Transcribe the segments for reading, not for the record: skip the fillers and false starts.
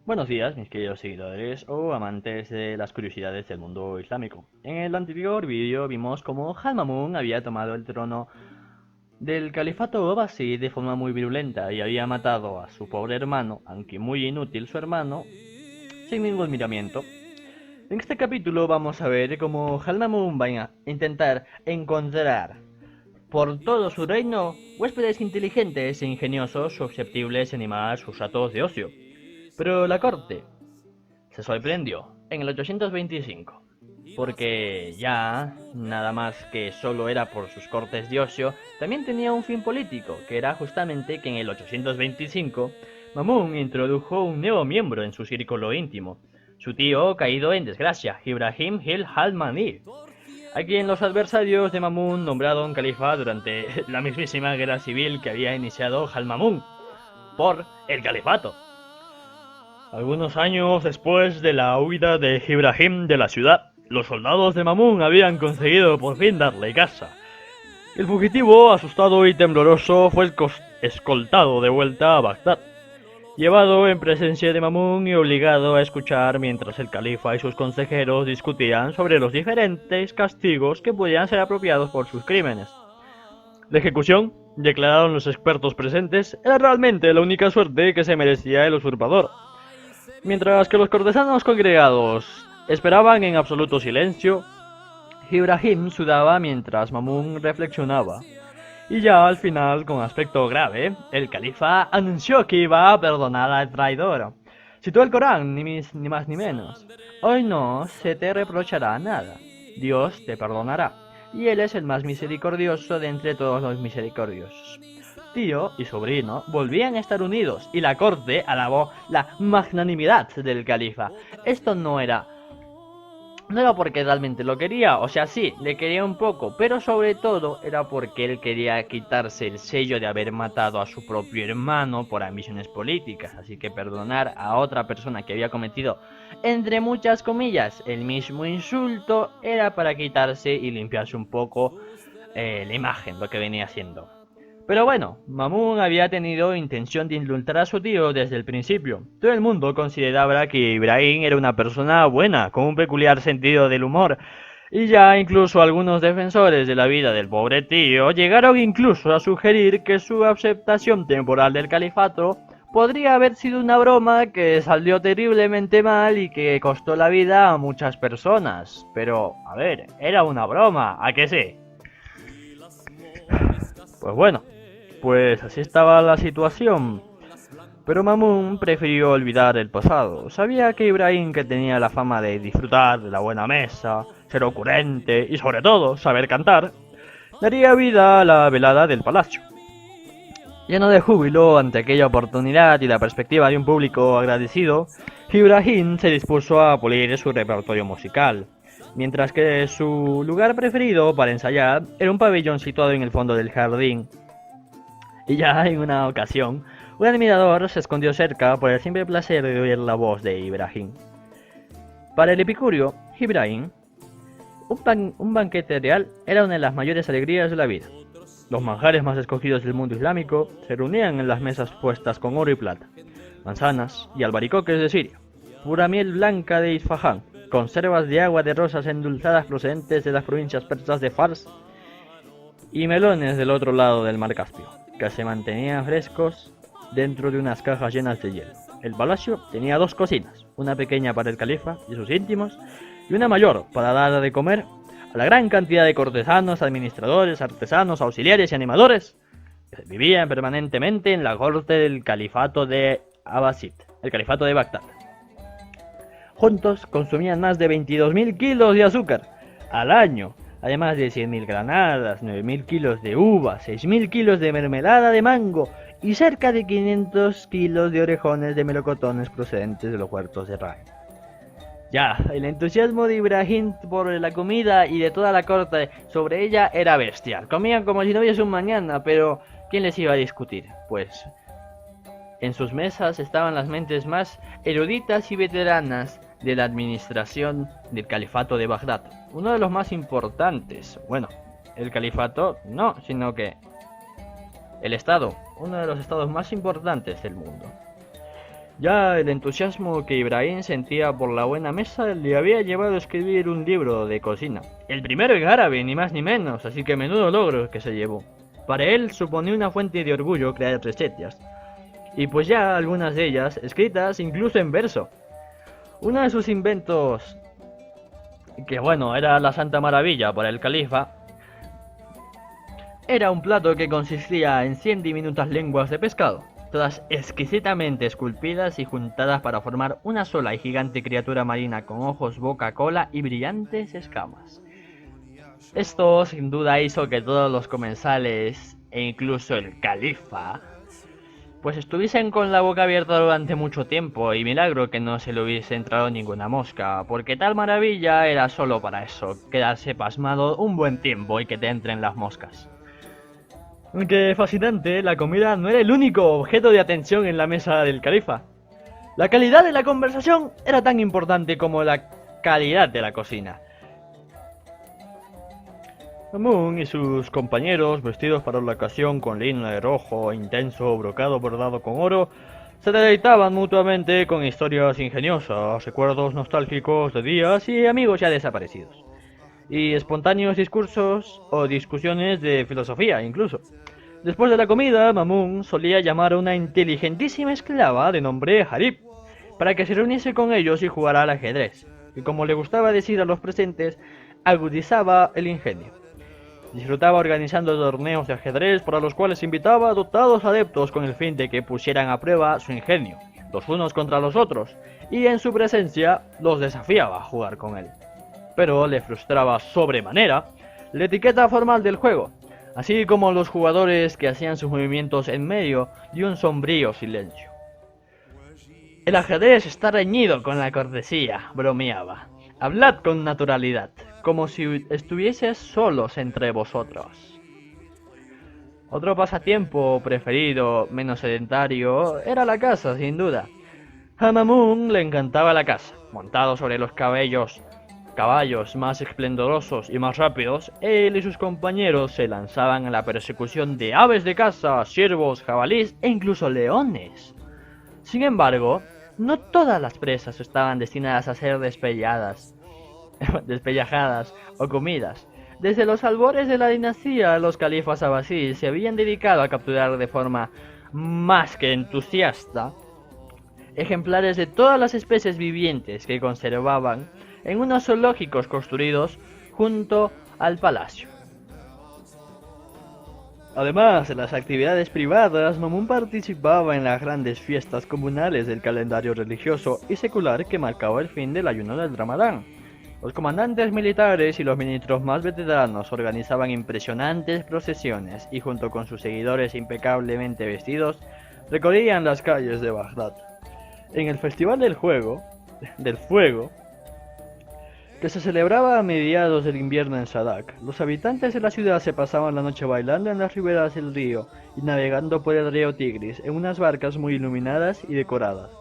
Buenos días, mis queridos seguidores o amantes de las curiosidades del mundo islámico. En el anterior vídeo vimos cómo Al-Mamun había tomado el trono del califato Abbasí de forma muy virulenta y había matado a su pobre hermano, aunque muy inútil su hermano, sin ningún miramiento. En este capítulo vamos a ver cómo Al-Mamun va a intentar encontrar por todo su reino huéspedes inteligentes e ingeniosos susceptibles de animar sus ratos de ocio. Pero la corte se sorprendió en el 825, porque ya, nada más que solo era por sus cortes de ocio, también tenía un fin político, que era justamente que en el 825 Mamun introdujo un nuevo miembro en su círculo íntimo, su tío caído en desgracia, Ibrahim al-Mahdi, a quien los adversarios de Mamun nombraron califa durante la mismísima guerra civil que había iniciado al-Mamun por el califato. Algunos años después de la huida de Ibrahim de la ciudad, los soldados de Mamun habían conseguido por fin darle caza. El fugitivo, asustado y tembloroso, fue escoltado de vuelta a Bagdad, llevado en presencia de Mamun y obligado a escuchar mientras el califa y sus consejeros discutían sobre los diferentes castigos que podían ser apropiados por sus crímenes. La ejecución, declararon los expertos presentes, era realmente la única suerte que se merecía el usurpador. Mientras que los cortesanos congregados esperaban en absoluto silencio, Ibrahim sudaba mientras Mamun reflexionaba. Y ya al final, con aspecto grave, el califa anunció que iba a perdonar al traidor. Citó el Corán, ni más ni menos. Hoy no se te reprochará nada. Dios te perdonará. Y Él es el más misericordioso de entre todos los misericordiosos. Tío y sobrino volvían a estar unidos y la corte alabó la magnanimidad del califa. Esto no era porque realmente lo quería, o sea, sí, le quería un poco, pero sobre todo era porque él quería quitarse el sello de haber matado a su propio hermano por ambiciones políticas, así que perdonar a otra persona que había cometido, entre muchas comillas, el mismo insulto, era para quitarse y limpiarse un poco la imagen, lo que venía haciendo. Pero bueno, Mamun había tenido intención de indultar a su tío desde el principio. Todo el mundo consideraba que Ibrahim era una persona buena, con un peculiar sentido del humor, y ya incluso algunos defensores de la vida del pobre tío llegaron incluso a sugerir que su aceptación temporal del califato podría haber sido una broma que salió terriblemente mal y que costó la vida a muchas personas. Pero, a ver, era una broma, ¿a qué sí? Pues bueno, pues así estaba la situación. Pero Mamun prefirió olvidar el pasado. Sabía que Ibrahim, que tenía la fama de disfrutar de la buena mesa, ser ocurrente y sobre todo saber cantar, daría vida a la velada del palacio. Lleno de júbilo ante aquella oportunidad y la perspectiva de un público agradecido, Ibrahim se dispuso a pulir su repertorio musical, mientras que su lugar preferido para ensayar era un pabellón situado en el fondo del jardín. Y ya en una ocasión, un admirador se escondió cerca por el simple placer de oír la voz de Ibrahim. Para el epicurio, Ibrahim, un banquete real era una de las mayores alegrías de la vida. Los manjares más escogidos del mundo islámico se reunían en las mesas puestas con oro y plata, manzanas y albaricoques de Siria, pura miel blanca de Isfahán, conservas de agua de rosas endulzadas procedentes de las provincias persas de Fars y melones del otro lado del mar Caspio, que se mantenían frescos dentro de unas cajas llenas de hielo. El palacio tenía dos cocinas, una pequeña para el califa y sus íntimos, y una mayor para dar de comer a la gran cantidad de cortesanos, administradores, artesanos, auxiliares y animadores que vivían permanentemente en la corte del califato de Abbasid, el califato de Bagdad. Juntos consumían más de 22.000 kilos de azúcar al año, además de 100.000 granadas, 9.000 kilos de uvas, 6.000 kilos de mermelada de mango y cerca de 500 kilos de orejones de melocotones procedentes de los huertos de Ray. Ya, el entusiasmo de Ibrahim por la comida y de toda la corte sobre ella era bestial. Comían como si no hubiese un mañana, pero ¿quién les iba a discutir? Pues en sus mesas estaban las mentes más eruditas y veteranas de la administración del califato de Bagdad, uno de los más importantes. Bueno, el califato no, sino que el estado, uno de los estados más importantes del mundo. Ya el entusiasmo que Ibrahim sentía por la buena mesa le había llevado a escribir un libro de cocina. El primero en árabe, ni más ni menos, así que menudo logro que se llevó. Para él suponía una fuente de orgullo crear recetas, y pues ya algunas de ellas escritas incluso en verso. Uno de sus inventos, que bueno, era la santa maravilla para el califa, era un plato que consistía en 100 diminutas lenguas de pescado, todas exquisitamente esculpidas y juntadas para formar una sola y gigante criatura marina con ojos, boca, cola y brillantes escamas. Esto sin duda hizo que todos los comensales, e incluso el califa, pues estuviesen con la boca abierta durante mucho tiempo, y milagro que no se le hubiese entrado ninguna mosca, porque tal maravilla era solo para eso, quedarse pasmado un buen tiempo y que te entren las moscas. Aunque fascinante, la comida no era el único objeto de atención en la mesa del califa. La calidad de la conversación era tan importante como la calidad de la cocina. Moon y sus compañeros, vestidos para la ocasión con lino de rojo intenso, brocado bordado con oro, se deleitaban mutuamente con historias ingeniosas, recuerdos nostálgicos de días y amigos ya desaparecidos, y espontáneos discursos o discusiones de filosofía incluso. Después de la comida, Mamun solía llamar a una inteligentísima esclava de nombre Harib para que se reuniese con ellos y jugara al ajedrez, y como le gustaba decir a los presentes, agudizaba el ingenio. Disfrutaba organizando torneos de ajedrez para los cuales invitaba a dotados adeptos con el fin de que pusieran a prueba su ingenio, los unos contra los otros, y en su presencia los desafiaba a jugar con él. Pero le frustraba sobremanera la etiqueta formal del juego, así como los jugadores que hacían sus movimientos en medio de un sombrío silencio. El ajedrez está reñido con la cortesía, bromeaba. Hablad con naturalidad, como si estuvieses solos entre vosotros. Otro pasatiempo preferido, menos sedentario, era la caza, sin duda. A Mamun le encantaba la caza. Montado sobre los caballos más esplendorosos y más rápidos, él y sus compañeros se lanzaban a la persecución de aves de caza, ciervos, jabalíes e incluso leones. Sin embargo, no todas las presas estaban destinadas a ser despellajadas o comidas. Desde los albores de la dinastía, los califas abasíes se habían dedicado a capturar de forma más que entusiasta ejemplares de todas las especies vivientes que conservaban en unos zoológicos construidos junto al palacio. Además de las actividades privadas, Mamun participaba en las grandes fiestas comunales del calendario religioso y secular que marcaba el fin del ayuno del Ramadán. Los comandantes militares y los ministros más veteranos organizaban impresionantes procesiones y junto con sus seguidores impecablemente vestidos, recorrían las calles de Bagdad. En el Festival del Fuego, que se celebraba a mediados del invierno en Sadak, los habitantes de la ciudad se pasaban la noche bailando en las riberas del río y navegando por el río Tigris en unas barcas muy iluminadas y decoradas,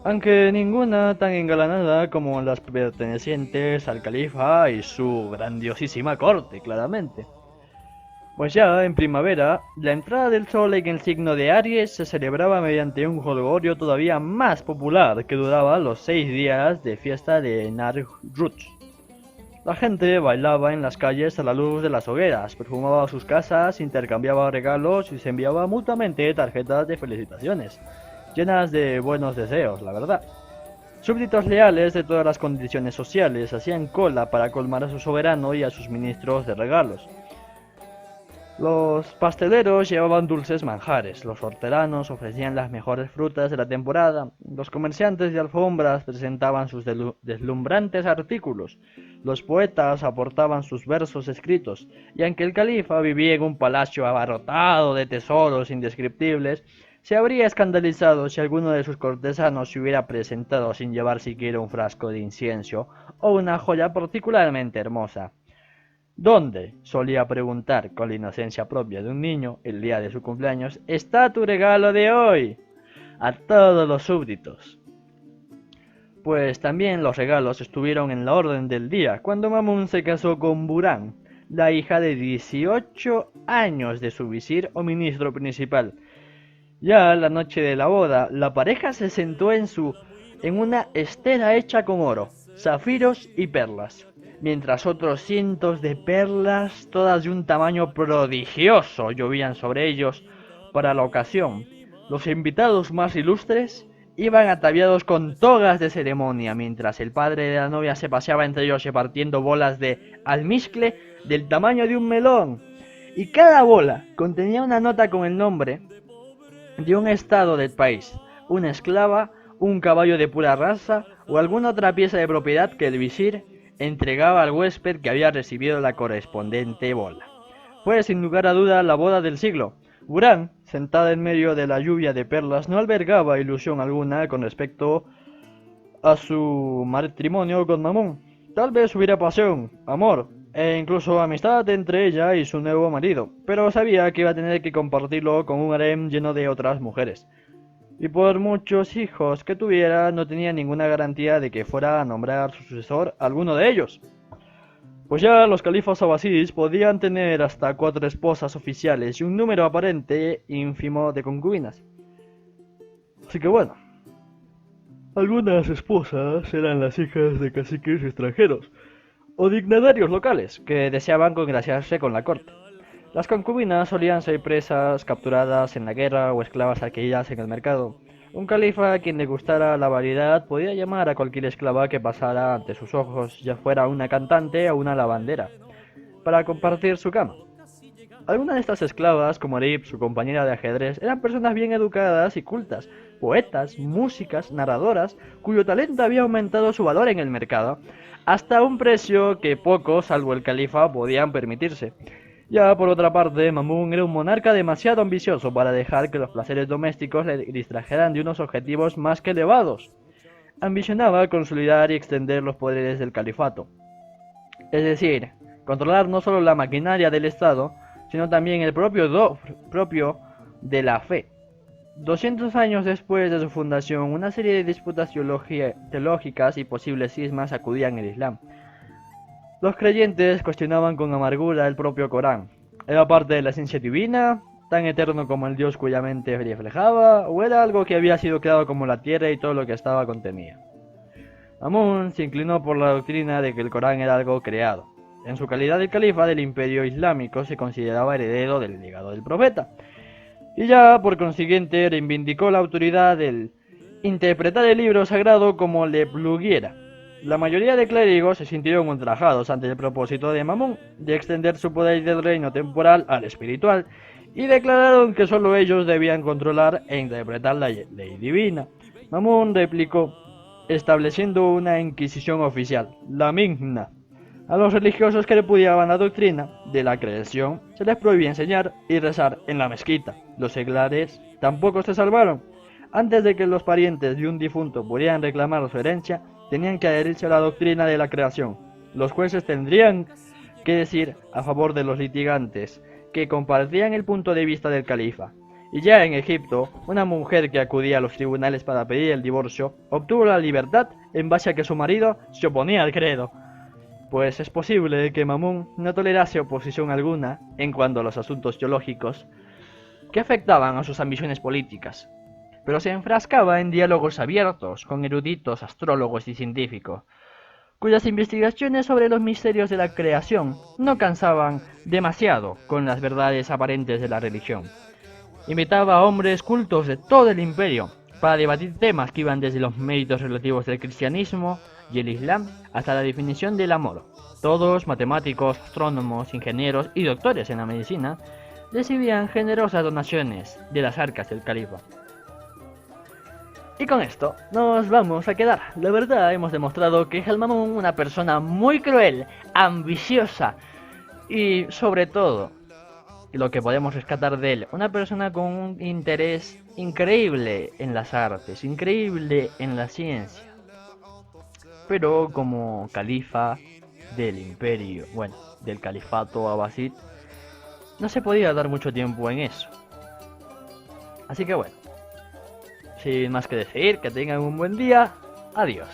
aunque ninguna tan engalanada como las pertenecientes al califa y su grandiosísima corte, claramente. Pues ya en primavera, la entrada del sol en el signo de Aries se celebraba mediante un jolgorio todavía más popular que duraba los 6 días de fiesta de Nowruz. La gente bailaba en las calles a la luz de las hogueras, perfumaba sus casas, intercambiaba regalos y se enviaba mutuamente tarjetas de felicitaciones, llenas de buenos deseos, la verdad. Súbditos leales de todas las condiciones sociales hacían cola para colmar a su soberano y a sus ministros de regalos. Los pasteleros llevaban dulces manjares, los hortelanos ofrecían las mejores frutas de la temporada, los comerciantes de alfombras presentaban sus deslumbrantes artículos, los poetas aportaban sus versos escritos, y aunque el califa vivía en un palacio abarrotado de tesoros indescriptibles, se habría escandalizado si alguno de sus cortesanos se hubiera presentado sin llevar siquiera un frasco de incienso o una joya particularmente hermosa. ¿Dónde? Solía preguntar con la inocencia propia de un niño el día de su cumpleaños. ¿Está tu regalo de hoy? A todos los súbditos. Pues también los regalos estuvieron en la orden del día cuando Mamun se casó con Burán, la hija de 18 años de su visir o ministro principal. Ya la noche de la boda, la pareja se sentó en una estera hecha con oro, zafiros y perlas, mientras otros cientos de perlas, todas de un tamaño prodigioso, llovían sobre ellos para la ocasión. Los invitados más ilustres iban ataviados con togas de ceremonia, mientras el padre de la novia se paseaba entre ellos repartiendo bolas de almizcle del tamaño de un melón. Y cada bola contenía una nota con el nombre de un estado del país, una esclava, un caballo de pura raza o alguna otra pieza de propiedad que el visir entregaba al huésped que había recibido la correspondiente bola. Fue sin lugar a duda la boda del siglo. Burán, sentada en medio de la lluvia de perlas, no albergaba ilusión alguna con respecto a su matrimonio con Mamón. Tal vez hubiera pasión, amor e incluso amistad entre ella y su nuevo marido, pero sabía que iba a tener que compartirlo con un harem lleno de otras mujeres. Y por muchos hijos que tuviera, no tenía ninguna garantía de que fuera a nombrar su sucesor a alguno de ellos. Pues ya los califas abasíes podían tener hasta 4 esposas oficiales y un número aparente ínfimo de concubinas. Así que bueno, algunas esposas eran las hijas de caciques extranjeros o dignatarios locales que deseaban congraciarse con la corte. Las concubinas solían ser presas capturadas en la guerra o esclavas adquiridas en el mercado. Un califa a quien le gustara la variedad podía llamar a cualquier esclava que pasara ante sus ojos, ya fuera una cantante o una lavandera, para compartir su cama. Algunas de estas esclavas, como Arib, su compañera de ajedrez, eran personas bien educadas y cultas, poetas, músicas, narradoras, cuyo talento había aumentado su valor en el mercado, hasta un precio que pocos, salvo el califa, podían permitirse. Ya por otra parte, Mamun era un monarca demasiado ambicioso para dejar que los placeres domésticos le distrajeran de unos objetivos más que elevados. Ambicionaba consolidar y extender los poderes del califato, es decir, controlar no solo la maquinaria del Estado, sino también el propio de la fe. 200 años después de su fundación, una serie de disputas teológicas y posibles cismas sacudían el Islam. Los creyentes cuestionaban con amargura el propio Corán. ¿Era parte de la ciencia divina, tan eterno como el Dios cuya mente reflejaba, o era algo que había sido creado como la tierra y todo lo que estaba contenía? Amun se inclinó por la doctrina de que el Corán era algo creado. En su calidad de califa del imperio islámico se consideraba heredero del legado del profeta, y ya por consiguiente reivindicó la autoridad del interpretar el libro sagrado como le pluguiera. La mayoría de clérigos se sintieron ultrajados ante el propósito de Mamón de extender su poder del reino temporal al espiritual y declararon que solo ellos debían controlar e interpretar la ley divina. Mamón replicó, estableciendo una inquisición oficial, la Migna. A los religiosos que repudiaban la doctrina de la creación se les prohibía enseñar y rezar en la mezquita. Los seglares tampoco se salvaron. Antes de que los parientes de un difunto pudieran reclamar su herencia, tenían que adherirse a la doctrina de la creación. Los jueces tendrían que decir a favor de los litigantes que compartían el punto de vista del califa. Y ya en Egipto, una mujer que acudía a los tribunales para pedir el divorcio obtuvo la libertad en base a que su marido se oponía al credo. Pues es posible que Mamún no tolerase oposición alguna en cuanto a los asuntos teológicos que afectaban a sus ambiciones políticas, pero se enfrascaba en diálogos abiertos con eruditos, astrólogos y científicos, cuyas investigaciones sobre los misterios de la creación no cansaban demasiado con las verdades aparentes de la religión. Invitaba a hombres cultos de todo el imperio para debatir temas que iban desde los méritos relativos del cristianismo y el islam hasta la definición del amor. Todos, matemáticos, astrónomos, ingenieros y doctores en la medicina, recibían generosas donaciones de las arcas del califa. Y con esto nos vamos a quedar. La verdad, hemos demostrado que Al-Mamun, una persona muy cruel, ambiciosa y sobre todo, lo que podemos rescatar de él, una persona con un interés increíble en las artes, increíble en la ciencia, pero como califa del imperio, bueno, del califato abasí, no se podía dar mucho tiempo en eso. Así que bueno, sin más que decir, que tengan un buen día, adiós.